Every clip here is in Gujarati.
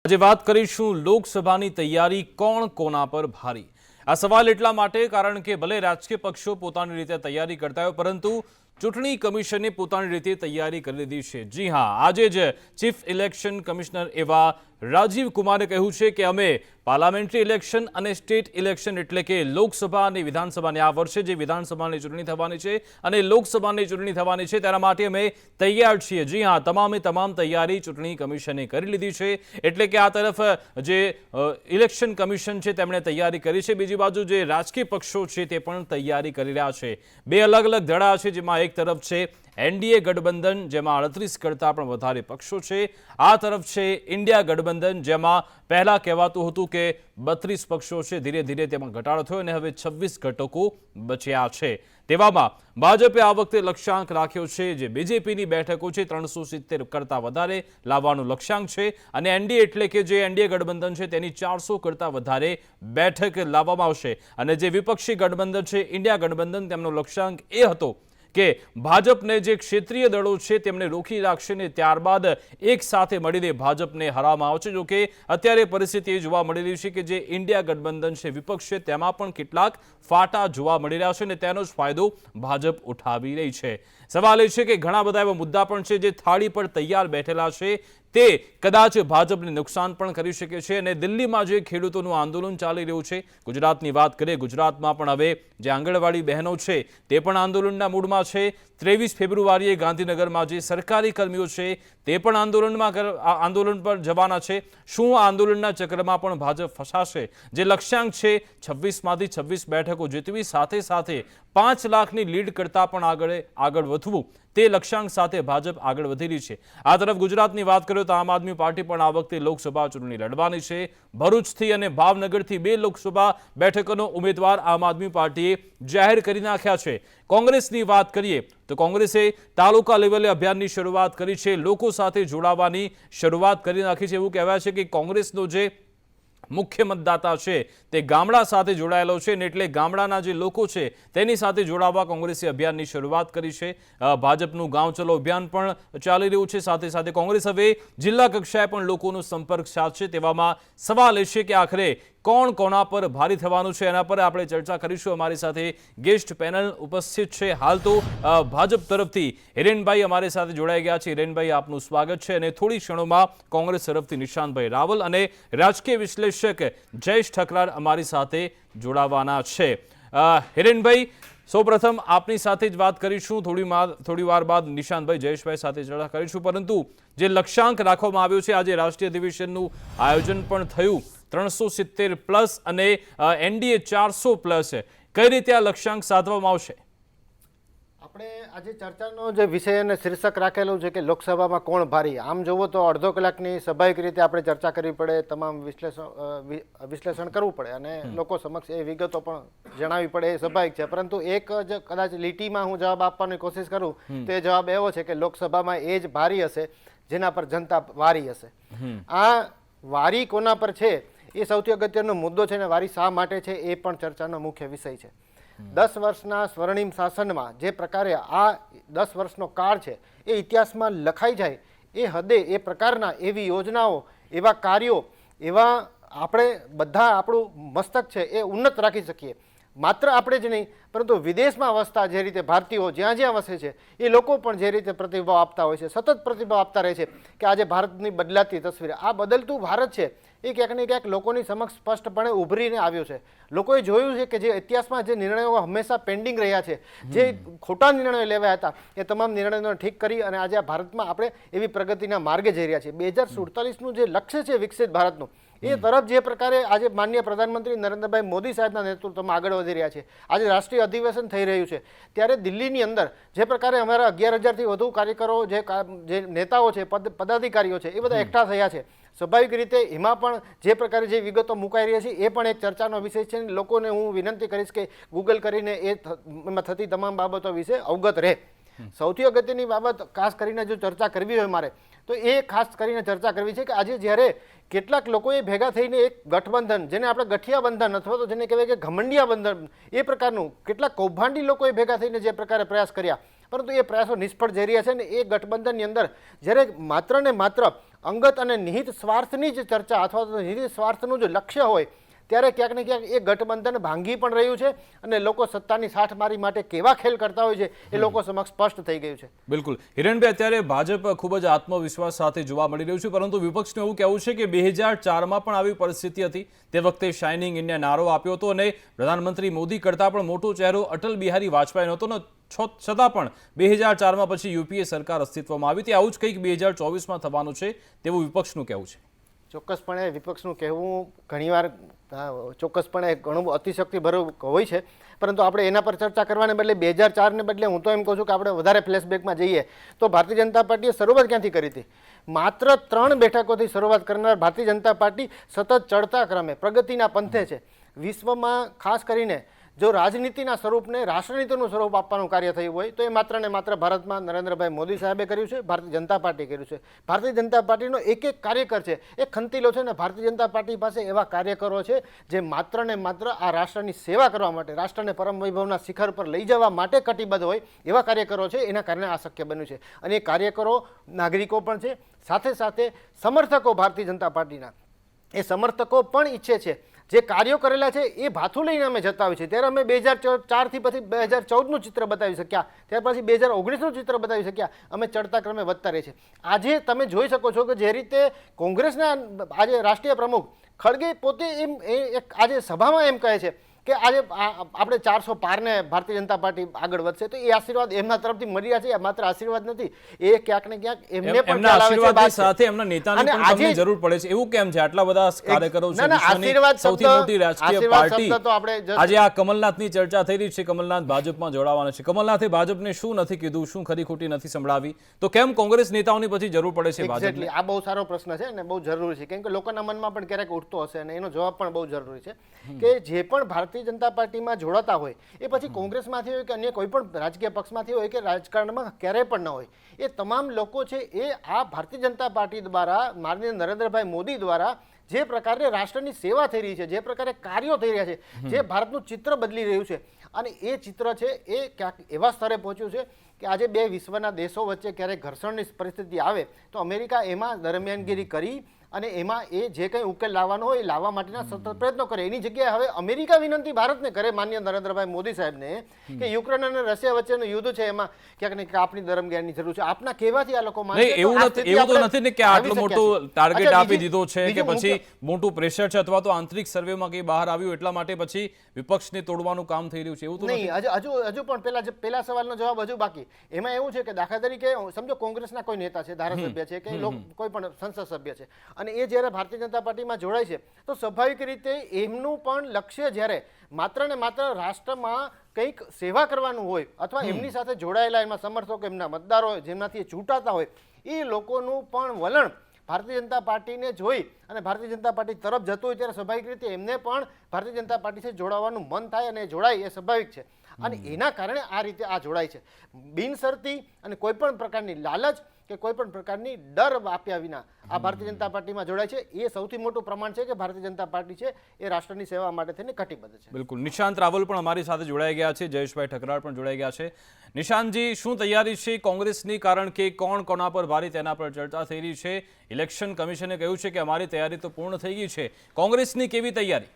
આજે વાત કરીશું લોકસભાની તૈયારી કોણ કોના પર ભારી। આ સવાલ એટલા માટે કારણ કે ભલે રાજકીય પક્ષો પોતાની રીતે તૈયારી કરતા હોય પરંતુ ચૂંટણી કમિશને પોતાની રીતે તૈયારી કરી લીધી છે। જી હા, આજે જ ચીફ ઇલેક્શન કમિશનર એવા રાજીવ કુમારે કહ્યું છે કે અમે પાર્લામેન્ટરી ઇલેક્શન અને સ્ટેટ ઇલેક્શન એટલે કે લોકસભા અને વિધાનસભાની આ વર્ષે જે વિધાનસભાની ચૂંટણી થવાની છે અને લોકસભાની ચૂંટણી થવાની છે તેના માટે અમે તૈયાર છીએ। જી હા, તમામ તૈયારી ચૂંટણી કમિશને કરી લીધી છે। એટલે કે આ તરફ જે ઇલેક્શન કમિશન છે તેમણે તૈયારી કરી છે, બીજી બાજુ જે રાજકીય પક્ષો છે તે પણ તૈયારી કરી રહ્યા છે। બે અલગ અલગ ધડા છે, જેમાં એક તરફ છે એનડીએ ગઠબંધન જેમાં 38 કરતાં પણ વધારે પક્ષો છે, આ તરફ છે ઇન્ડિયા ગઠબંધન જેમાં પહેલા કહેવાતું હતું કે 32 પક્ષો છે, ધીરે ધીરે તેમાં ઘટાડો થયો અને હવે 26 ઘટકો બચ્યા છે। તેવામાં ભાજપે આ વખતે લક્ષ્યાંક રાખ્યો છે જે બીજેપીની બેઠકો છે 370 કરતાં વધારે લાવવાનું લક્ષ્યાંક છે અને એનડીએ એટલે કે જે એનડીએ ગઠબંધન છે તેની 400 કરતાં વધારે બેઠક લાવવામાં આવશે અને જે વિપક્ષી ગઠબંધન છે ઇન્ડિયા ગઠબંધન તેમનો લક્ષ્યાંક એ હતો કે ભાજપને જે ક્ષેત્રીય દળો છે તેમને રોકી રાખશે ને ત્યારબાદ એક સાથે મળીને ભાજપને હરાવવામાં આવશે। જો કે અત્યારે પરિસ્થિતિ એ જોવા મળી રહી છે કે જે ઇન્ડિયા ગઠબંધન છે વિપક્ષ છે તેમાં પણ કેટલાક ફાટા જોવા મળી રહ્યા છે અને તેનો જ ફાયદો ભાજપ ઉઠાવી રહી છે। સવાલ એ છે કે ઘણા બધા એવા મુદ્દા પણ છે જે થાળી પર તૈયાર બેઠેલા છે, તે કદાચ ભાજપને નુકસાન પણ કરી શકે છે અને દિલ્હીમાં જે ખેડૂતોનું આંદોલન ચાલી રહ્યું છે, ગુજરાતની વાત કરીએ, ગુજરાતમાં પણ હવે જે આંગણવાડી બહેનો છે તે પણ આંદોલનના મૂડમાં છે। 23 ફેબ્રુઆરીએ ગાંધીનગરમાં જે સરકારી કર્મીઓ છે તે પણ આંદોલન પર જવાના છે। શું આ આંદોલનના ચક્રમાં પણ ભાજપ ફસાશે? જે લક્ષ્યાંક છે 26માંથી 26 બેઠકો જીતવી, સાથે સાથે 5 લાખની લીડ કરતાં પણ આગળ વધવું, તે લક્ષ્યાંક સાથે ભાજપ આગળ વધી રહી છે। આ તરફ ગુજરાતની વાત કરીએ તો આમ આદમી પાર્ટી પણ આ વખતે લોકસભા ચૂંટણી લડવાની છે। ભરૂચથી અને ભાવનગરથી 2 લોકસભા બેઠકોનો ઉમેદવાર આમ આદમી પાર્ટીએ જાહેર કરી નાખ્યા છે। કોંગ્રેસની વાત કરીએ તો કોંગ્રેસે તાલુકા લેવલે અભિયાનની શરૂઆત કરી છે, લોકો સાથે જોડાવાની શરૂઆત કરી નાખી છે। એવું કહેવાય છે કે કોંગ્રેસનો જે મુખ્ય મતદાતા છે તે ગામડા સાથે જોડાયેલો છે ને એટલે ગામડાના જે લોકો છે તેની સાથે જોડાવા કોંગ્રેસે અભિયાનની શરૂઆત કરી છે। ભાજપનું ગાંવ ચલો અભિયાન પણ ચાલી રહ્યું છે, સાથે સાથે કોંગ્રેસ હવે જિલ્લા કક્ષાએ પણ લોકોનો સંપર્ક સાધશે। તેવામાં સવાલ એ છે કે આખરે કોણ કોના પર ભારી થવાનું છે, એના પર આપણે ચર્ચા કરીશું। અમારી સાથે ગેસ્ટ પેનલ ઉપસ્થિત છે। હાલ તો ભાજપ તરફથી હિરેનભાઈ અમારી સાથે જોડાઈ ગયા છે। હિરેનભાઈ, આપનું સ્વાગત છે અને થોડી ક્ષણોમાં કોંગ્રેસ તરફથી નિશાંતભાઈ રાવલ અને રાજકીય વિશ્લેષક જયેશ ઠકરાર અમારી સાથે જોડાવાના છે। હિરેનભાઈ, સૌપ્રથમ આપની સાથે જ વાત કરીશું, થોડી વાર બાદ નિશાંતભાઈ જયેશભાઈ સાથે ચર્ચા કરીશું, પરંતુ જે લક્ષ્યાંક રાખવામાં આવ્યો છે, આજે રાષ્ટ્રીય અધિવેશનનું આયોજન પણ થયું, 370 પ્લસ અને એનડીએ 400 પ્લસ, કઈ રીતે આ લક્ષ્યાંક સાધવામાં આવશે? આપણે આજે ચર્ચાનો જે વિષય અને શીર્ષક રાખેલું છે કે લોકસભામાં કોણ ભારી, આમ જોવો તો અડધો કલાકની સ્વાભાવિક રીતે આપણે ચર્ચા કરવી પડે, તમામ વિશ્લેષણ કરવું પડે અને લોકો સમક્ષ એ વિગતો પણ જણાવવી પડે, એ સ્વાભાવિક છે। પરંતુ એક જ કદાચ લીટીમાં હું જવાબ આપવાની કોશિશ કરું તો એ જવાબ એવો છે કે લોકસભામાં એ જ ભારી હશે જેના પર જનતા વારી હશે। આ વારી કોના પર છે એ સૌથી અગત્યનો મુદ્દો છે અને વારી શા માટે છે એ પણ ચર્ચાનો મુખ્ય વિષય છે। 10 વર્ષના સ્વર્ણિમ શાસનમાં જે પ્રકારે આ 10 વર્ષનો કાળ છે એ ઇતિહાસમાં લખાઈ જાય એ હદે એ પ્રકારના એવી યોજનાઓ, એવા કાર્યો, એવા આપણે બધા આપણું મસ્તક છે એ ઉન્નત રાખી શકીએ। માત્ર આપણે જ નહીં પરંતુ વિદેશમાં વસતા જે રીતે ભારતીયો જ્યાં જ્યાં વસે છે એ લોકો પણ જે રીતે પ્રતિભાવ આપતા હોય છે, સતત પ્રતિભાવ આપતા રહે છે કે આજે ભારતની બદલાતી તસવીર, આ બદલતું ભારત છે એ ક્યાંક ને ક્યાંક લોકોની સમક્ષ સ્પષ્ટપણે ઉભરીને આવ્યો છે। લોકોએ જોયું છે કે જે ઇતિહાસમાં જે નિર્ણયો હંમેશા પેન્ડિંગ રહ્યા છે, જે ખોટા નિર્ણયો લેવાયા હતા, એ તમામ નિર્ણયોને ઠીક કરી અને આજે આ ભારતમાં આપણે એવી પ્રગતિના માર્ગે જઈ રહ્યા છીએ। 2047નું જે લક્ષ્ય છે વિકસિત ભારતનું, એ તરફ જે પ્રકારે આજે માનનીય પ્રધાનમંત્રી નરેન્દ્રભાઈ મોદી સાહેબના નેતૃત્વમાં આગળ વધી રહ્યા છે, આજે રાષ્ટ્રીય અધિવેશન થઈ રહ્યું છે, ત્યારે દિલ્હીની અંદર જે પ્રકારે અમારા 11,000થી વધુ કાર્યકરો, જે નેતાઓ છે, પદાધિકારીઓ છે, એ બધા એકઠા થયા છે, સ્વાભાવિક રીતે એમાં પણ જે પ્રકારે જે વિગતો મુકાઈ રહી છે એ પણ એક ચર્ચાનો વિષય છે। લોકોને હું વિનંતી કરીશ કે ગૂગલ કરીને એમાં થતી તમામ બાબતો વિશે અવગત રહે। સૌથી અગત્યની બાબત ખાસ કરીને જો ચર્ચા કરવી હોય મારે તો એ ખાસ કરીને ચર્ચા કરવી છે કે આજે જ્યારે કેટલાક લોકોએ ભેગા થઈને એક ગઠબંધન, જેને આપણે ગઠિયા બંધન અથવા તો જેને કહેવાય કે ઘમંડિયા બંધન, એ પ્રકારનું કેટલાક કૌભાંડી લોકોએ ભેગા થઈને જે પ્રકારે પ્રયાસ કર્યા, પરંતુ એ પ્રયાસો નિષ્ફળ જઈ રહ્યા છે ને એ ગઠબંધનની અંદર જ્યારે માત્ર ને માત્ર અંગત અને નિહિત સ્વાર્થની જ ચર્ચા અથવા તો નિહિત સ્વાર્થનું જો લક્ષ્ય હોય ત્યારે ક્યાંક ને ક્યાંક એ ગઠબંધન ભાંગી પણ રહ્યું છે અને લોકો સત્તાની સાઠમારી માટે કેવા ખેલ કરતા હોય છે એ લોકો સમક્ષ સ્પષ્ટ થઈ ગયું છે. બિલકુલ હિરણભાઈ, અત્યારે ભાજપ ખૂબ જ આત્મવિશ્વાસ સાથે જોવા મળી રહ્યું છે, પરંતુ વિપક્ષનું એવું કહેવું છે કે 2004માં પણ આવી પરિસ્થિતિ હતી. તે વખતે શાઇનિંગ ઇન્ડિયા નારો આપ્યો હતો અને પ્રધાનમંત્રી મોદી કરતાં પણ મોટો ચહેરો અટલ બિહારી વાજપેયી નહોતો ને છતાં પણ 2004માં પછી યુપીએ સરકાર અસ્તિત્વમાં આવી હતી. આવું જ કંઈક 2024માં થવાનું છે તેવું વિપક્ષનું કહેવું છે. ચોક્કસપણે વિપક્ષનું કહેવું ઘણીવાર ચોક્કસપણે ઘણું અતિશક્તિભર્યું હોય છે, પરંતુ આપણે એના પર ચર્ચા કરવાને બદલે 2004ને બદલે હું તો એમ કહું છું કે આપણે વધારે ફ્લેશબેકમાં જઈએ તો ભારતીય જનતા પાર્ટીએ શરૂઆત ક્યાંથી કરી હતી? માત્ર 3 બેઠકોથી શરૂઆત કરનાર ભારતીય જનતા પાર્ટી સતત ચડતા ક્રમે પ્રગતિના પંથે છે. વિશ્વમાં ખાસ કરીને જો રાજનીતિના સ્વરૂપને રાષ્ટ્રનીતિનું સ્વરૂપ આપવાનું કાર્ય થયું હોય તો એ માત્ર ને માત્ર ભારતમાં નરેન્દ્રભાઈ મોદી સાહેબે કર્યું છે, ભારતીય જનતા પાર્ટી કર્યું છે. ભારતીય જનતા પાર્ટીનો એક એક કાર્યકર છે એ ખંતીલો છે ને ભારતીય જનતા પાર્ટી પાસે એવા કાર્યકરો છે જે માત્ર ને માત્ર આ રાષ્ટ્રની સેવા કરવા માટે, રાષ્ટ્રને પરમ વૈભવના શિખર પર લઈ જવા માટે કટિબદ્ધ હોય એવા કાર્યકરો છે. એના કારણે આ શક્ય બન્યું છે અને એ કાર્યકરો નાગરિકો પણ છે, સાથે સાથે સમર્થકો ભારતીય જનતા પાર્ટીના એ સમર્થકો પણ ઈચ્છે છે જે કાર્યો કરેલા છે એ ભાથું લઈને અમે જતા હોય છે. ત્યારે અમે 2004થી પછી 2014નું ચિત્ર બતાવી શક્યા, ત્યાર પછી 2019નું ચિત્ર બતાવી શક્યા. અમે ચડતા ક્રમે વધતા રહે છે. આજે તમે જોઈ શકો છો કે જે રીતે કોંગ્રેસના આજે રાષ્ટ્રીય પ્રમુખ ખડગે પોતે એમ આજે સભામાં એમ કહે છે કે આજે આપણે 400 પારને ભારતીય જનતા પાર્ટી આગળ વધશે, તો એ આશીર્વાદ એમના તરફથી મળી રહ્યા છે. માત્ર આશીર્વાદ નથી, એ ક્યાંક ને ક્યાંક એમને પણ એમના આશીર્વાદની સાથે એમના નેતાની પણ તમને જરૂર પડે છે. એવું કેમ છે? આટલા બધા કાર્યકરો છે, વિશ્વની સૌથી મોટી રાજકીય પાર્ટી. આજે આ કમલનાથની ચર્ચા થઈ રહી છે, કમલનાથ ભાજપમાં જોડાવાના છે. કમલનાથે ભાજપને શું નથી કીધું, શું ખરી ખોટી નથી સંભળાવી, તો કેમ કોંગ્રેસ નેતાઓની પછી જરૂર પડે છે ભાજપને? આ બહુ સારો પ્રશ્ન છે અને બહુ જરૂરી છે, કેમ કે લોકોના મનમાં પણ ક્યારેક ઉઠતો હશે અને એનો જવાબ પણ બહુ જરૂરી છે કે જે પણ ભારતીય જનતા પાર્ટીમાં જોડાતા હોય એ પછી કોંગ્રેસમાંથી હોય કે અન્ય કોઈ પણ રાજકીય પક્ષમાંથી હોય કે રાજકારણમાં ક્યારેય પણ ન હોય, એ તમામ લોકો છે એ આ ભારતીય જનતા પાર્ટી દ્વારા માનનીય નરેન્દ્રભાઈ મોદી દ્વારા જે પ્રકારે રાષ્ટ્રની સેવા થઈ રહી છે, જે પ્રકારે કાર્યો થઈ રહ્યા છે, જે ભારતનું ચિત્ર બદલી રહ્યું છે અને એ ચિત્ર છે એ ક્યાંક એવા સ્તરે પહોંચ્યું છે કે આજે બે વિશ્વના દેશો વચ્ચે ક્યારેક ઘર્ષણની પરિસ્થિતિ આવે તો અમેરિકા એમાં દરમિયાનગીરી કરી અને એમાં એ જે કંઈ ઉકેલ લાવવાનો હોય એ લાવવા માટેના સતત પ્રયત્નો કરે. એની જગ્યાએ હવે અમેરિકા વિનંતી ભારતને કરે, માન્ય નરેન્દ્રભાઈ મોદી સાહેબને, કે યુક્રેન અને રશિયા વચ્ચેનું યુદ્ધ છે એમાં ક્યાંક ને ક્યાંક આપની દરમિયાનની જરૂર છે. આપના કહેવાથી આ લોકો માને છે. એવું તો નથી ને કે આટલું મોટું ટાર્ગેટ આપી દીધો છે કે પછી મોટું પ્રેશર છે અથવા તો આંતરિક સર્વેમાં કંઈ બહાર આવ્યું એટલા માટે પછી વિપક્ષને તોડવાનું કામ થઈ રહ્યું છે, એવું તો નહીં. હજુ પણ પેલા સવાલનો જવાબ હજુ બાકી. એમાં એવું છે કે દાખલા તરીકે સમજો કોંગ્રેસના કોઈ નેતા છે, ધારાસભ્ય છે કે કોઈ પણ સંસદ સભ્ય છે અને એ જ્યારે ભારતીય જનતા પાર્ટીમાં જોડાય છે તો સ્વાભાવિક રીતે એમનું પણ લક્ષ્ય જ્યારે માત્ર ને માત્ર રાષ્ટ્રમાં કંઈક સેવા કરવાનું હોય અથવા એમની સાથે જોડાયેલા એમના સમર્થકો, એમના મતદારો જેમનાથી ચૂંટાતા હોય એ લોકોનું પણ વલણ ભારતીય જનતા પાર્ટીને જોઈ અને ભારતીય જનતા પાર્ટી તરફ જતું હોય ત્યારે સ્વાભાવિક રીતે એમને પણ ભારતીય જનતા પાર્ટી સાથે જોડાવાનું મન થાય અને જોડાય, એ સ્વાભાવિક છે. અને એના કારણે આ રીતે આ જોડાય છે. બિનશરતી અને કોઈ પણ પ્રકારની લાલચ કે કોઈ પણ પ્રકારની ડર આપ્યા વિના આ ભારતીય જનતા પાર્ટીમાં જોડાય છે. એ સૌથી મોટું પ્રમાણ છે કે ભારતીય જનતા પાર્ટી છે એ રાષ્ટ્રની સેવા માટે થઈને કટિબદ્ધ છે. બિલકુલ. નિશાંત રાવલ પણ અમારી સાથે જોડાઈ ગયા છે, જયેશભાઈ ઠકરાર પણ જોડાઈ ગયા છે. નિશાંતજી, શું તૈયારી છે કોંગ્રેસની? કારણ કે કોણ કોના પર ભારી તેના પર ચર્ચા થઈ રહી છે. ઇલેક્શન કમિશને કહ્યું છે કે અમારી તૈયારી તો પૂર્ણ થઈ ગઈ છે. કોંગ્રેસની કેવી તૈયારી?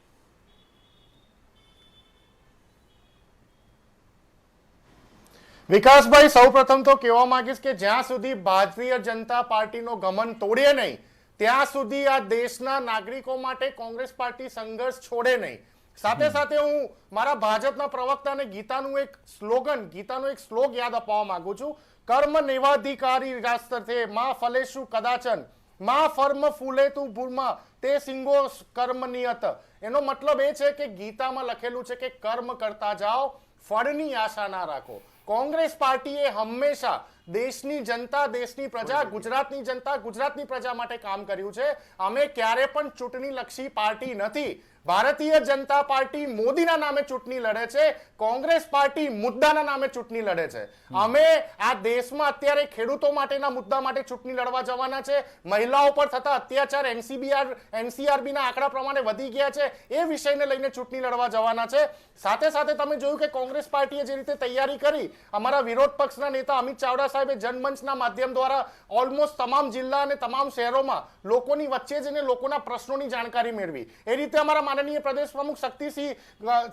વિકાસભાઈ, સૌપ્રથમ તો કહેવા માંગીશ કે જ્યાં સુધી ભારતીય જનતા પાર્ટીનો ગમન તોડે નહીં ત્યાં સુધી આ દેશના નાગરિકો માટે કોંગ્રેસ પાર્ટી સંઘર્ષ છોડે નહીં. સાથે સાથે હું મારા ભાજપના પ્રવક્તાને ગીતાનું એક શ્લોક યાદ અપાવવા માંગુ છું. કર્મ નેવાધિકારી રાસ્તર્થે માં ફલેશુ કદાચન માં ફર્મ ફૂલે તું ભૂર્મા તે સિંગો કર્મ નિયત. એનો મતલબ એ છે કે ગીતામાં લખેલું છે કે કર્મ કરતા જાઓ, ફળની આશા ના રાખો. કોંગ્રેસ પાર્ટીએ હંમેશા દેશની જનતા, દેશની પ્રજા, ગુજરાતની જનતા, ગુજરાતની પ્રજા માટે કામ કર્યું છે. અમે ક્યારે પણ ચૂંટણી લક્ષી પાર્ટી નથી. ભારતીય જનતા પાર્ટી મોદીના નામે ચૂંટણી લડે છે, કોંગ્રેસ પાર્ટી મુદ્દાના નામે ચૂંટણી લડે છે. અમે આ દેશમાં અત્યારે ખેડૂતો માટેના મુદ્દા માટે ચૂંટણી લડવા જવાના છે. મહિલાઓ પર થતા અત્યાચાર NCRB ના આંકડા પ્રમાણે વધી ગયા છે, એ વિષયને લઈને ચૂંટણી લડવા જવાના છે. સાથે સાથે તમે જોયું કે કોંગ્રેસ પાર્ટીએ જે રીતે તૈયારી કરી, અમારા વિરોધ પક્ષના નેતા અમિત ચાવડા સાહેબે જનમંચના માધ્યમ દ્વારા ઓલમોસ્ટ તમામ જિલ્લા અને તમામ શહેરોમાં લોકોની વચ્ચે જઈને લોકોના પ્રશ્નોની જાણકારી મેળવી. એ રીતે અમારા માનનીય પ્રદેશ પ્રમુખ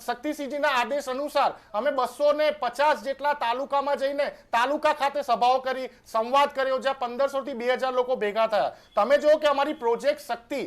શક્તિસિંહજીના આદેશ અનુસાર અમે 250 જેટલા તાલુકામાં જઈને તાલુકા ખાતે સભાઓ કરી, સંવાદ કર્યો, જ્યાં 1500 થી 2000 લોકો ભેગા થયા. તમે જો કે અમારી પ્રોજેક્ટ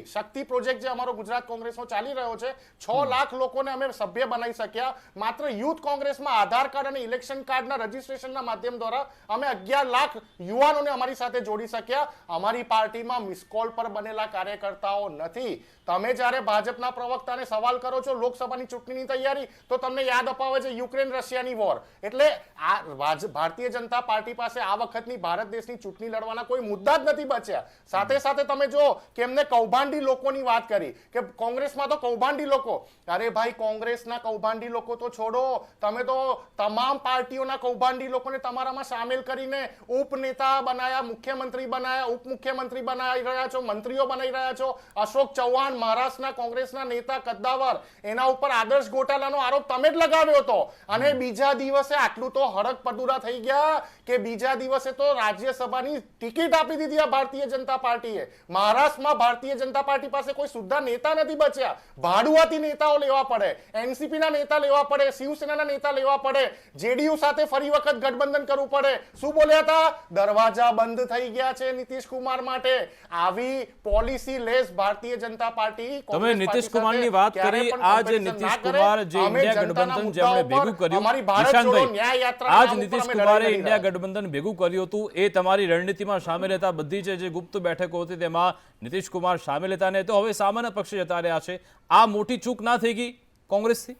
શક્તિ પ્રોજેક્ટ જે અમારો ગુજરાત કોંગ્રેસમાં ચાલી રહ્યો છે, 6 લાખ લોકોને અમે સભ્ય બનાવી શક્યા. માત્ર યુથ કોંગ્રેસમાં આધાર કાર્ડ અને ઇલેક્શન કાર્ડના રજીસ્ટ્રેશનના માધ્યમ દ્વારા અમે 11 લાખ યુવાનોને અમારી સાથે જોડી શક્યા. અમારી પાર્ટીમાં મિસકોલ પર બનેલા કાર્યકર્તાઓ નથી. તમે જ્યારે ભાજપના પ્રવક્તાને સવાલ કરો છો લોકસભાની ચૂંટણીની તૈયારી, તો તમને યાદ અપાવે છે યુક્રેન રશિયાની વોર. એટલે આ ભારતીય જનતા પાર્ટી પાસે આ વખતની ભારત દેશની ચૂંટણી લડવાના કોઈ મુદ્દા જ નથી બચ્યા. સાથે સાથે તમે જો કે એમને કૌભાંડી લોકોની વાત કરી કે કોંગ્રેસમાં તો કૌભાંડી લોકો. અરે ભાઈ, કોંગ્રેસના કૌભાંડી લોકો તો છોડો, તમે તો તમામ પાર્ટીઓના કૌભાંડી લોકોને તમારામાં સામેલ કરીને ઉપનેતા બનાયા, મુખ્યમંત્રી બનાયા, ઉપમુખ્યમંત્રી બનાવી રહ્યા છો, મંત્રીઓ બનાવી રહ્યા છો. અશોક ચૌહાણ મહારાષ્ટ્રના કોંગ્રેસના નેતા કદ્દાવર, એના ઉપર આદર્શ ગોટાલાનો આરોપ તમે જ લગાવ્યો હતો. અને બીજા દિવસે આટલું તો હડક પદુરા થઈ ગયા કે બીજા દિવસે તો રાજ્યસભાની ટિકિટ આપી દીધી આ ભારતીય જનતા પાર્ટીએ. મહારાષ્ટ્રમાં ભારતીય જનતા પાર્ટી પાસે કોઈ સુદ્ધા નેતા નથી બચ્યા. ભાડુઆતી નેતાઓ લેવા પડે, NCP ના નેતા લેવા પડે, શિવસેનાના નેતા લેવા પડે, JDU સાથે ફરી વખત ગઠબંધન કરવું પડે. શું બોલ્યા હતા? દરવાજા બંધ થઈ ગયા છે નીતિશ કુમાર માટે. આવી policy less Bharatiya Janata party. તમે નીતિશ કુમારની વાત કરી, આ જે નીતિશ કુમાર જે ઇન્ડિયા ગઠબંધન જેમણે ભેગું કર્યું, નિશાંતભાઈ, આ જ નીતિશ કુમારે ઇન્ડિયા ગઠબંધન ભેગું કર્યું હતું, એ તમારી રણનીતિમાં સામેલ હતા. બધી જે ગુપ્ત બેઠકો હતી તેમાં નીતિશ કુમાર સામેલ હતા, ને તો હવે સામાન્ય પક્ષે જતા રહ્યા છે. આ મોટી ચૂક ના થઈ ગઈ કોંગ્રેસથી?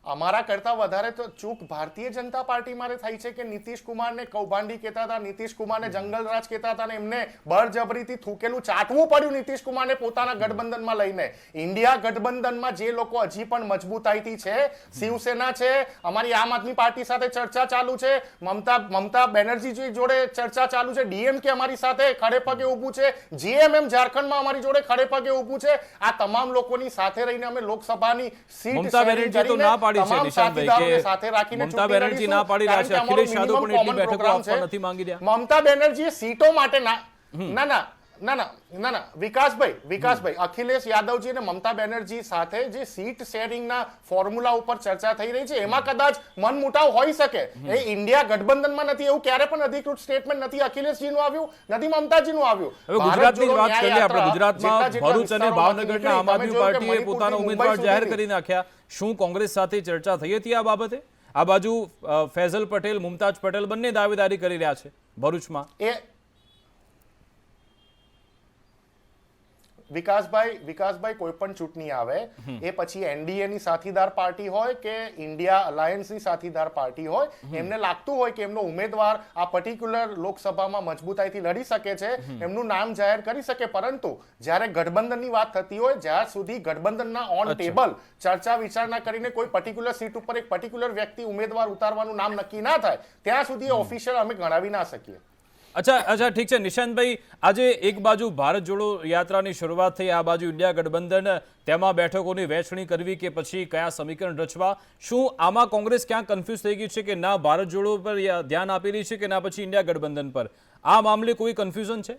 અમારા કરતા વધારે તો ચૂક ભારતીય જનતા પાર્ટી મારે થઈ છે કે નીતિશ કુમારને કૌભાંડી કહેતા હતા, નીતિશ કુમારને જંગલરાજ કહેતા હતા, અને એમને બળજબરીથી થૂકેલું ચાટવું પડ્યું નીતિશ કુમારને પોતાના ગઠબંધનમાં લઈને. ઇન્ડિયા ગઠબંધનમાં જે લોકો હજી પણ મજબૂતાઈથી છે, શિવસેના છે, અમારી આમ આદમી પાર્ટી સાથે ચર્ચા ચાલુ છે, મમતા બેનર્જી જોડે ચર્ચા ચાલુ છે, DMK અમારી સાથે ખડે પગે ઊભું છે, GMM ઝારખંડમાં અમારી જોડે ખડે પગે ઊભું છે. આ તમામ લોકોની સાથે રહીને અમે લોકસભાની સીટ મમતા બેનર્જી ના પાડી રહ્યા છે, અખિલેશ યાદવ પણ એટલી બેઠકો આપવા નથી માંગી રહ્યા. મમતા બેનર્જીએ સીટો માટે ના વિકાસભાઈ, અખિલેશ યાદવજી અને મમતા બેનર્જી સાથે જે સીટ શેરિંગના ફોર્મ્યુલા ઉપર ચર્ચા થઈ રહી છે, એમાં કદાચ મનમુટાવ હોઈ શકે. એ ઇન્ડિયા ગઠબંધનમાં નથી, એવું ક્યારે પણ અધિકૃત સ્ટેટમેન્ટ નથી અખિલેશજીનું આવ્યું, નથી મમતાજીનું આવ્યું. હવે ગુજરાતની વાત કરીએ આપણે. ગુજરાતમાં ભરૂચ અને ભાવનગરના આમ આદમી પાર્ટીએ પોતાના ઉમેદવાર જાહેર કરી નાખ્યા. શું કોંગ્રેસ સાથે ચર્ચા થઈ હતી આ બાબતે? આ બાજુ ફૈઝલ પટેલ, મુમતાજ પટેલ બંને દાવેદારી કરી રહ્યા છે ભરૂચમાં. વિકાસભાઈ, કોઈ પણ ચૂંટણી આવે એ પછી NDA ની સાથીદાર પાર્ટી હોય કે ઇન્ડિયા અલાયન્સ ની સાથીદાર પાર્ટી હોય, એમને લાગતું હોય કે એમનો ઉમેદવાર આ પર્ટિક્યુલર લોકસભામાં મજબૂતાઈથી લડી શકે છે, એમનું નામ જાહેર કરી શકે. પરંતુ જ્યારે ગઠબંધનની વાત થતી હોય, જ્યાં સુધી ગઠબંધનના ઓન ટેબલ ચર્ચા વિચારણા કરીને કોઈ પર્ટિક્યુલર સીટ ઉપર એક પર્ટિક્યુલર વ્યક્તિ ઉમેદવાર ઉતારવાનું નામ નક્કી ના થાય, ત્યાં સુધી ઓફિશિયલ અમે ગણાવી ના શકીએ. અચ્છા, ઠીક છે નિશાંતભાઈ. આજે એક બાજુ ભારત જોડો યાત્રાની શરૂઆત થઈ, આ બાજુ ઇન્ડિયા ગઠબંધન, તેમાં બેઠકોની વહેંચણી કરવી કે પછી કયા સમીકરણ રચવા, શું આમાં કોંગ્રેસ ક્યાં કન્ફ્યુઝ થઈ ગઈ છે કે ના ભારત જોડો પર ધ્યાન આપી રહી છે કે ના પછી ઇન્ડિયા ગઠબંધન પર? આ મામલે કોઈ કન્ફ્યુઝન છે?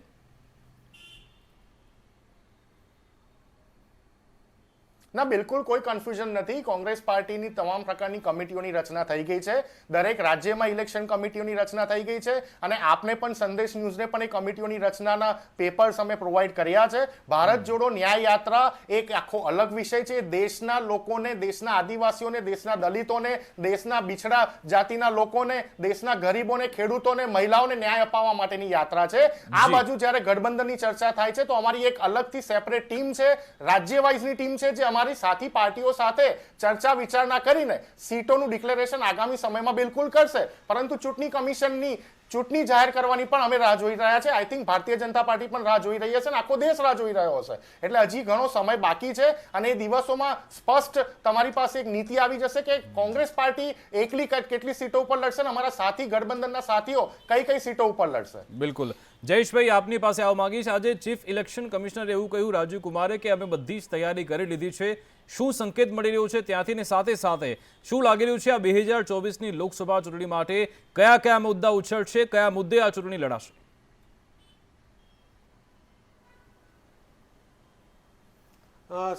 ના, બિલકુલ કોઈ કન્ફ્યુઝન નથી. કોંગ્રેસ પાર્ટીની તમામ પ્રકારની કમિટીઓની રચના થઈ ગઈ છે. દરેક રાજ્યમાં ઇલેક્શન કમિટીઓની રચના થઈ ગઈ છે, અને આપને પણ સંદેશ ન્યૂઝને પણ એ કમિટીઓની રચનાના પેપર્સ અમે પ્રોવાઈડ કર્યા છે. ભારત જોડો ન્યાય યાત્રા એક આખો અલગ વિષય છે. દેશના લોકોને, દેશના આદિવાસીઓને, દેશના દલિતોને, દેશના બિછડા જાતિના લોકોને, દેશના ગરીબોને, ખેડૂતોને, મહિલાઓને ન્યાય અપાવવા માટેની યાત્રા છે. આ બાજુ જ્યારે ગઠબંધનની ચર્ચા થાય છે, તો અમારી એક અલગથી સેપરેટ ટીમ છે, રાજ્ય વાઇઝની ટીમ છે, જે અમારી સાથી પાર્ટીઓ સાથે ચર્ચા વિચારણા કરીને સીટોનું ડિક્લેરેશન આગામી સમયમાં બિલકુલ કરશે. પરંતુ ચૂંટણી કમિશનની ચૂંટણી જાહેર કરવાની પણ અમે રાહ જોઈ રહ્યા છે. I think Bharatiya Janata party પણ રાહ જોઈ રહી હશે અને આખો દેશ રાહ જોઈ રહ્યો હશે. એટલે હજી ઘણો સમય બાકી છે અને એ દિવસોમાં સ્પષ્ટ તમારી પાસે એક નીતિ આવી જશે કે કોંગ્રેસ પાર્ટી એકલી કેટલી સીટો ઉપર લડશે અને અમારા સાથી ગઠબંધનના સાથીઓ કઈ કઈ સીટો ઉપર લડશે. બિલકુલ. જયેશભાઈ, આપની પાસે આવવા માંગીશ. આજે ચીફ ઇલેક્શન કમિશનરે એવું કહ્યું રાજીવ કુમારે કે અમે બધી જ તૈયારી કરી લીધી છે. શું સંકેત મળી રહ્યો છે ત્યાંથી ને સાથે સાથે શું લાગી રહ્યું છે આ 2024ની લોકસભા ચૂંટણી માટે કયા કયા મુદ્દા ઉછળશે, કયા મુદ્દે આ ચૂંટણી લડાશે?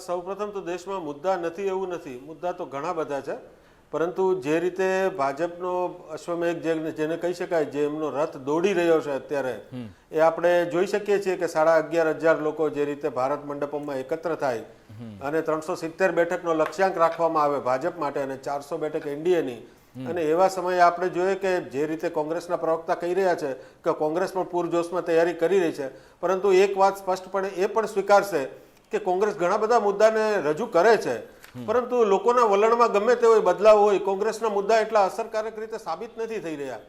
સૌપ્રથમ તો દેશમાં મુદ્દા નથી એવું નથી, મુદ્દા તો ઘણા બધા છે, પરંતુ જે રીતે ભાજપનો અશ્વમેઘ જેને કહી શકાય, જે એમનો રથ દોડી રહ્યો છે અત્યારે, એ આપણે જોઈ શકીએ છીએ કે 11,500 લોકો જે રીતે ભારત મંડપમાં એકત્ર થાય અને 370 બેઠકનો લક્ષ્યાંક રાખવામાં આવે ભાજપ માટે અને 400 બેઠક એનડીએની, અને એવા સમયે આપણે જોઈએ કે જે રીતે કોંગ્રેસના પ્રવક્તા કહી રહ્યા છે કે કોંગ્રેસ પણ પૂરજોશમાં તૈયારી કરી રહી છે, પરંતુ એક વાત સ્પષ્ટપણે એ પણ સ્વીકારશે કે કોંગ્રેસ ઘણા બધા મુદ્દાને રજૂ કરે છે, પરંતુ લોકોના વલણમાં ગમે તે હોય, બદલાવ હોય, કોંગ્રેસના મુદ્દા એટલા અસરકારક રીતે સાબિત નથી થઈ રહ્યા.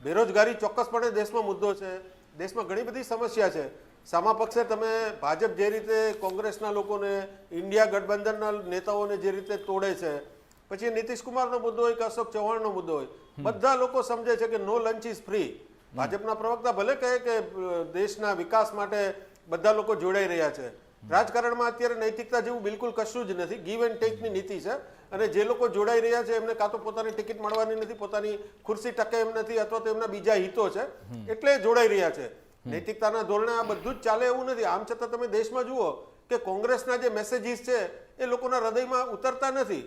બેરોજગારી ચોક્કસપણે દેશમાં મુદ્દો છે, દેશમાં ઘણી બધી સમસ્યા છે. સામા પક્ષે તમે ભાજપ જે રીતે કોંગ્રેસના લોકોને, ઇન્ડિયા ગઠબંધનના નેતાઓને જે રીતે તોડે છે, પછી નીતિશ કુમારનો મુદ્દો હોય કે અશોક ચૌહાણનો મુદ્દો હોય, બધા લોકો સમજે છે કે નો લંચ ઇઝ ફ્રી. ભાજપના પ્રવક્તા ભલે કહે કે દેશના વિકાસ માટે બધા લોકો જોડાઈ રહ્યા છે. રાજકારણમાં અત્યારે નૈતિકતા જેવું બિલકુલ કશું જ નથી. ગીવ એન્ડ ટેકની નીતિ છે અને જે લોકો જોડાઈ રહ્યા છે એમને કાં તો પોતાની ટિકિટ મળવાની નથી, પોતાની ખુરશી ટકે એમ નથી, અથવા તો એમના બીજા હિતો છે એટલે જોડાઈ રહ્યા છે. નૈતિકતાના ધોરણે આ બધું જ ચાલે એવું નથી. આમ છતાં તમે દેશમાં જુઓ કે કોંગ્રેસના જે મેસેજીસ છે એ લોકોના હૃદયમાં ઉતરતા નથી,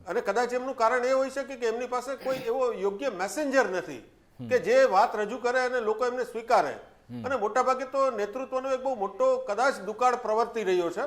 અને કદાચ એમનું કારણ એ હોઈ શકે કે એમની પાસે કોઈ એવો યોગ્ય મેસેન્જર નથી કે જે વાત રજૂ કરે અને લોકો એમને સ્વીકારે. અને મોટાભાગે તો નેતૃત્વનો એક બહુ મોટો કદાચ દુકાળ પ્રવર્તી રહ્યો છે.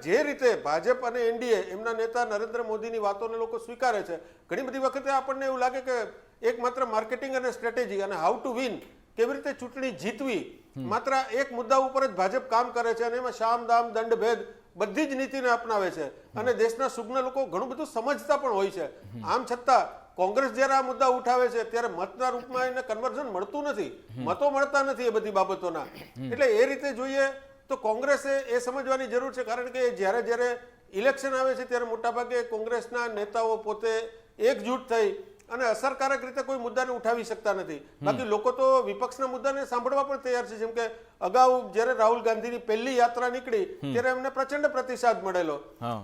જે રીતે ભાજપ અને એનડીએ એમના નેતા નરેન્દ્ર મોદીની વાતોને લોકો સ્વીકારે છે, ઘણી બધી વખતે આપણને એવું લાગે કે એકમાત્ર માર્કેટિંગ અને સ્ટ્રેટેજી અને હાઉ ટુ વિન, કેવી રીતે ચૂંટણી જીતવી, માત્ર એક મુદ્દા ઉપર જ ભાજપ કામ કરે છે અને એમાં શામ દામ દંડ ભેદ બધી જ નીતિને અપનાવે છે અને દેશના સુજ્ઞ લોકો ઘણું બધું સમજતા પણ હોય છે. આમ છતાં કોંગ્રેસ જ્યારે આ મુદ્દા ઉઠાવે છે ત્યારે મતના રૂપમાં એને કન્વર્ઝન મળતું નથી, મતો મળતા નથી એ બધી બાબતોના. એટલે એ રીતે જોઈએ તો કોંગ્રેસે એ સમજવાની જરૂર છે, કારણ કે જ્યારે ઇલેક્શન આવે છે ત્યારે મોટાભાગે કોંગ્રેસના નેતાઓ પોતે એકજૂટ થઈ અને અસરકારક રીતે કોઈ મુદ્દાને ઉઠાવી શકતા નથી. બાકી લોકો તો વિપક્ષના મુદ્દાને સાંભળવા પણ તૈયાર છે. જેમ કે અગાઉ જ્યારે રાહુલ ગાંધીની પહેલી યાત્રા નીકળી ત્યારે એમને પ્રચંડ પ્રતિસાદ મળેલો.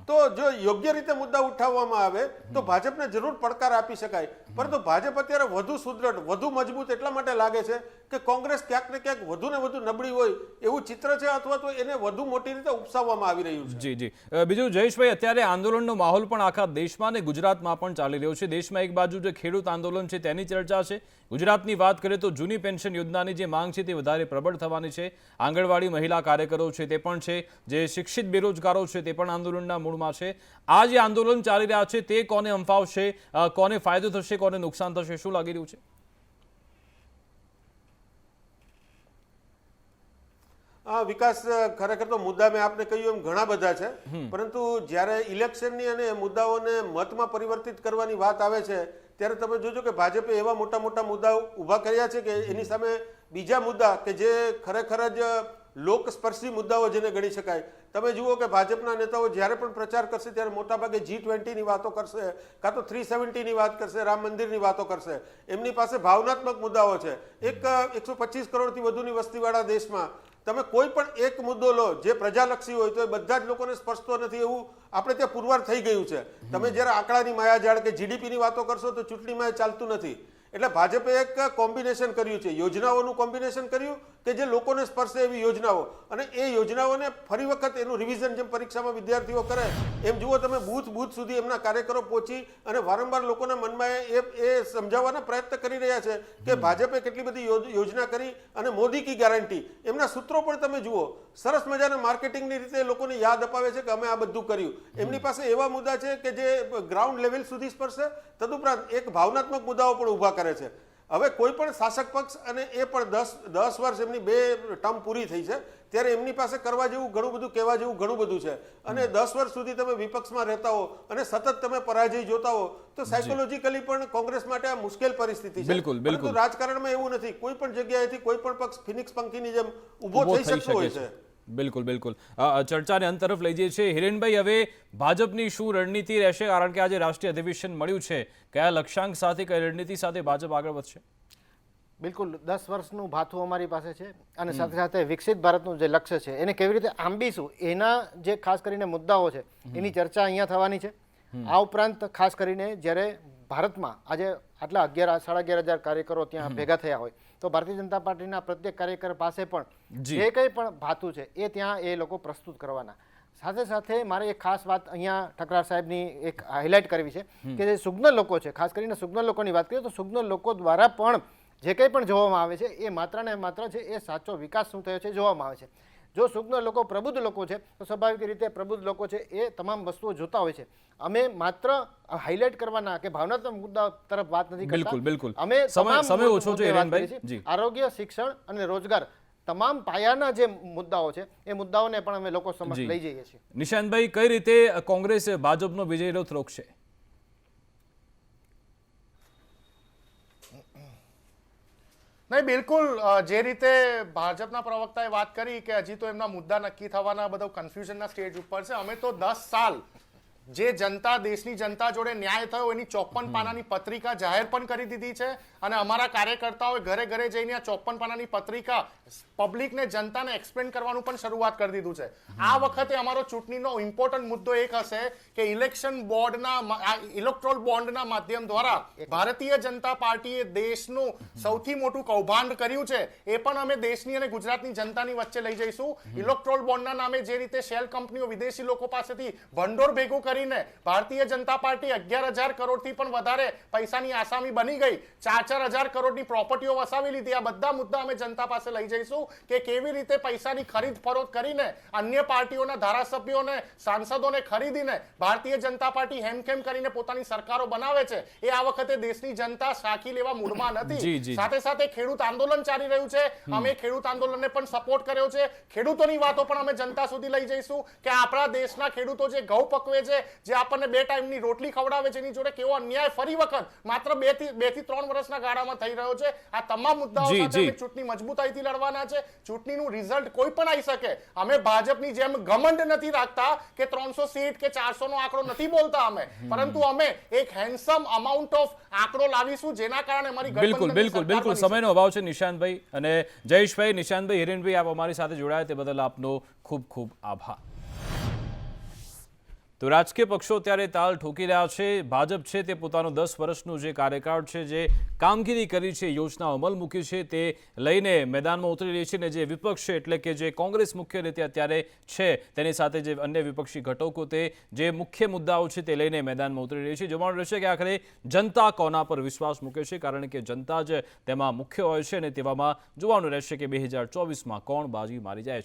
તો જો યોગ્ય રીતે મુદ્દા ઉઠાવવામાં આવે તો ભાજપને જરૂર પડકાર આપી શકાય, પરંતુ ભાજપ અત્યારે વધુ સુદૃઢ, વધુ મજબૂત એટલા માટે લાગે છે કે કોંગ્રેસ ક્યાંક ને ક્યાંક વધુ ને વધુ નબળી હોય એવું ચિત્ર છે, અથવા તો એને વધુ મોટી રીતે ઉપસાવવામાં આવી રહ્યું છે. જી જી. બીજું જયેશભાઈ, અત્યારે આંદોલનનો માહોલ પણ આખા દેશમાં અને ગુજરાતમાં પણ ચાલી રહ્યો છે. દેશમાં એક બાજુ જે ખેડૂત આંદોલન છે તેની ચર્ચા છે, ગુજરાતની વાત કરીએ તો જૂની પેન્શન યોજનાની જે માંગ છે તે વધારે પ્રબળ થવાની છે. આંગણવાડી મહિલા કાર્યકરો છે તે પણ છે, જે શિક્ષિત બેરોજગારો છે તે પણ આંદોલનના મૂળમાં છે. આ જે આંદોલન ચાલી રહ્યા છે તે કોને અંફાવશે, કોને ફાયદો થશે, કોને નુકસાન થશે, શું લાગી રહ્યું છે? વિકાસ, ખરેખર તો મુદ્દા મેં આપને કહ્યું એમ ઘણા બધા છે, પરંતુ જ્યારે ઇલેક્શનની અને મુદ્દાઓને મતમાં પરિવર્તિત કરવાની વાત આવે છે ત્યારે તમે જોજો કે ભાજપે એવા મોટા મોટા મુદ્દા ઊભા કર્યા છે કે એની સામે બીજા મુદ્દા કે જે ખરેખર જ લોકસ્પર્શી મુદ્દાઓ જેને ગણી શકાય. તમે જુઓ કે ભાજપના નેતાઓ જ્યારે પણ પ્રચાર કરશે ત્યારે મોટાભાગે G20ની વાતો કરશે, કાં તો 370ની વાત કરશે, રામ મંદિરની વાતો કરશે. એમની પાસે ભાવનાત્મક મુદ્દાઓ છે. 125 કરોડથી વધુની વસ્તીવાળા દેશમાં તમે કોઈ પણ એક મુદ્દો લો જે પ્રજાલક્ષી હોય તો એ બધા જ લોકોને સ્પર્શતો નથી એવું આપણે ત્યાં પુરવાર થઈ ગયું છે. તમે જ્યારે આંકડાની માયાજાળ કે જીડીપીની વાતો કરશો તો ચૂંટણીમાં એ ચાલતું નથી. એટલે ભાજપે એક કોમ્બિનેશન કર્યું છે, યોજનાઓનું કોમ્બિનેશન કર્યું કે જે લોકોને સ્પર્શે એવી યોજનાઓ, અને એ યોજનાઓને ફરી વખત એનું રિવિઝન જેમ પરીક્ષામાં વિદ્યાર્થીઓ કરે એમ જુઓ તમે બૂથ સુધી એમના કાર્યકરો પહોંચી અને વારંવાર લોકોના મનમાં એ સમજાવવાના પ્રયત્ન કરી રહ્યા છે કે ભાજપે કેટલી બધી યોજના કરી અને મોદી કી ગેરંટી. એમના સૂત્રો પણ તમે જુઓ, સરસ મજાના માર્કેટિંગની રીતે લોકોને યાદ અપાવે છે કે અમે આ બધું કર્યું. એમની પાસે એવા મુદ્દા છે કે જે ગ્રાઉન્ડ લેવલ સુધી સ્પર્શે, તદુપરાંત એક ભાવનાત્મક મુદ્દાઓ પણ ઊભા કરે છે. હવે કોઈ પણ શાસક પક્ષ અને એ પણ 10 વર્ષ એમની 2 ટર્મ પૂરી થઈ છે ત્યારે એમની પાસે કરવા જેવું ઘણું બધું, કહેવા જેવું ઘણું બધું છે. અને 10 વર્ષ સુધી તમે વિપક્ષમાં રહેતા હો અને સતત તમે પરાજય જોતા હો તો સાયકોલોજીકલી પણ કોંગ્રેસ માટે આ મુશ્કેલ પરિસ્થિતિ છે. બિલકુલ. પરંતુ રાજકારણમાં એવું નથી, કોઈ પણ જગ્યાએથી કોઈ પણ પક્ષ ફિનિક્સ પંખીની જેમ ઊભો થઈ શકતો હોય છે. બિલકુલ. ચર્ચાને અંત તરફ લઈ જઈએ છીએ. હિરેનભાઈ, હવે ભાજપની શું રણનીતિ રહેશે? કારણ કે આજે રાષ્ટ્રીય અધિવેશન મળ્યું છે, કયા લક્ષ્યાંક સાથે, કઈ રણનીતિ સાથે ભાજપ આગળ વધશે? બિલકુલ 10 વર્ષનું ભાથું અમારી પાસે છે અને સાથે સાથે વિકસિત ભારતનું જે લક્ષ્ય છે એને કેવી રીતે આંબીશું એના જે ખાસ કરીને મુદ્દાઓ છે એની ચર્ચા અહીંયા થવાની છે. આ ઉપરાંત ખાસ કરીને જ્યારે ભારતમાં આજે આટલા 11,000-11,500 કાર્યકરો ત્યાં ભેગા થયા હોય તો ભારતીય જનતા પાર્ટીના પ્રત્યેક કાર્યકર પાસે પણ જે કંઈ પણ ભાથું છે એ ત્યાં એ લોકો પ્રસ્તુત કરવાના. સાથે સાથે મારે એક ખાસ વાત અહીંયા ઠકરાર સાહેબની એક હાઇલાઇટ કરવી છે કે જે સુગ્ન લોકો છે, ખાસ કરીને સુગ્ન લોકોની વાત કરીએ તો સુગ્ન લોકો દ્વારા પણ જે કંઈ પણ જોવામાં આવે છે એ માત્ર ને માત્ર છે એ સાચો વિકાસ શું થયો છે જોવામાં આવે છે. જો સુગ્ન લોકો પ્રબુદ્ધ લોકો છે તો સ્વાભાવિક રીતે પ્રબુદ્ધ લોકો છે એ તમામ વસ્તુઓ જોતા હોય છે. અમે માત્ર હાઇલાઇટ કરવાના કે ભાવનાત્મક મુદ્દા તરફ વાત નથી કરતા. બિલકુલ. અમે સમય ઓછો છે હિરેનભાઈ. જી. આરોગ્ય, શિક્ષણ અને રોજગાર તમામ પાયાના જે મુદ્દાઓ છે એ મુદ્દાઓને પણ અમે લોકો સમક્ષ લઈ જઈએ છીએ. નિશાંતભાઈ, કઈ રીતે કોંગ્રેસ ભાજપનો વિજય રથ રોકશે? નહીં, બિલકુલ જે રીતે ભાજપના પ્રવક્તાએ વાત કરી કે હજી તો એમના મુદ્દા નક્કી થવાના બધો કન્ફ્યુઝનના સ્ટેજ ઉપર છે. અમે તો 10 સાલ જે જનતા, દેશની જનતા જોડે ન્યાય થયો એની 54 પાનાની પત્રિકા જાહેર પણ કરી દીધી છે અને અમારા કાર્યકર્તાઓએ ઘરે ઘરે જઈને આ 54 પાનાની પત્રિકા પબ્લિકને, જનતાને એક્સપ્લેન કરવાનું પણ શરૂઆત કરી દીધું છે. આ વખતે અમારો ચૂંટણીનો ઇમ્પોર્ટન્ટ મુદ્દો એક હશે કે ઇલેક્શન બોર્ડના ઇલેક્ટ્રોલ બોન્ડના માધ્યમ દ્વારા ભારતીય જનતા પાર્ટીએ દેશનું સૌથી મોટું કૌભાંડ કર્યું છે એ પણ અમે દેશની અને ગુજરાતની જનતાની વચ્ચે લઈ જઈશું. ઇલેક્ટ્રોલ બોન્ડના નામે જે રીતે શેલ કંપનીઓ વિદેશી લોકો પાસેથી ભંડોળ ભેગું કરીને ભારતીય જનતા પાર્ટી 11,000 કરોડથી પણ વધારે પૈસાની આસામી બની ગઈ, 4,000 કરોડની પ્રોપર્ટીઓ વસાવી લીધી. આ બધા મુદ્દા અમે જનતા પાસે લઈ જઈશું કે કેવી રીતે પૈસાની ખરીદ ફરોખ કરીને અન્ય પાર્ટીઓના ધારાસભ્યોને, સાંસદોને ખરીદીને ભારતીય જનતા પાર્ટી હેમખેમ કરીને પોતાની સરકારો બનાવે છે. એ આ વખતે દેશની જનતા સાખી લેવા મૂડમાં નથી. સાથે સાથે ખેડૂત આંદોલન ચાલી રહ્યું છે, અમે ખેડૂત આંદોલનને પણ સપોર્ટ કર્યો છે. ખેડૂતોની વાતો પણ અમે જનતા સુધી લઈ જઈશું કે આપણા દેશના ખેડૂતો જે ઘઉં પકવે છે, જે આપણને 2 ટાઈમની રોટલી ખવડાવે છે, એની જોડે કેવો અન્યાય ફરી વખત માત્ર 2 થી 3 વર્ષના ગાળામાં થઈ રહ્યો છે. આ તમામ મુદ્દાઓ સાથે અમે ચૂંટણી મજબૂતાઈથી લડવાના છે. ચૂંટણીનું રિઝલ્ટ કોઈ પણ આવી શકે. અમે ભાજપની જેમ ઘમંડ નથી રાખતા કે 300 સીટ કે 400 નો આંકડો નથી બોલતા અમે, પરંતુ અમે એક હેન્ડસમ અમાઉન્ટ ઓફ આંકડો લાવીશું જેના કારણે અમારી બિલકુલ સમયનો અભાવ છે નિશાંતભાઈ અને જયેશભાઈ. નિશાંતભાઈ, હિરેનભાઈ, આપ અમારી સાથે જોડાયા તે બદલ આપનો ખૂબ ખૂબ આભાર. તો રાજકીય પક્ષો અત્યારે તાલ ઠોકી રહ્યા છે. ભાજપ છે તે પોતાનો 10 વર્ષનું જે કાર્યકાળ છે, જે કામગીરી કરી છે, યોજનાઓ અમલ મૂકી છે તે લઈને મેદાનમાં ઉતરી રહી છે અને જે વિપક્ષ છે એટલે કે જે કોંગ્રેસ મુખ્ય રીતે અત્યારે છે તેની સાથે જે અન્ય વિપક્ષી ઘટકો તે જે મુખ્ય મુદ્દાઓ છે તે લઈને મેદાનમાં ઉતરી રહી છે. જોવાનું રહેશે કે આખરે જનતા કોના પર વિશ્વાસ મૂકે છે, કારણ કે જનતા જ તેમાં મુખ્ય હોય છે અને તેવામાં જોવાનું રહેશે કે 2024માં કોણ બાજી મારી જાય છે.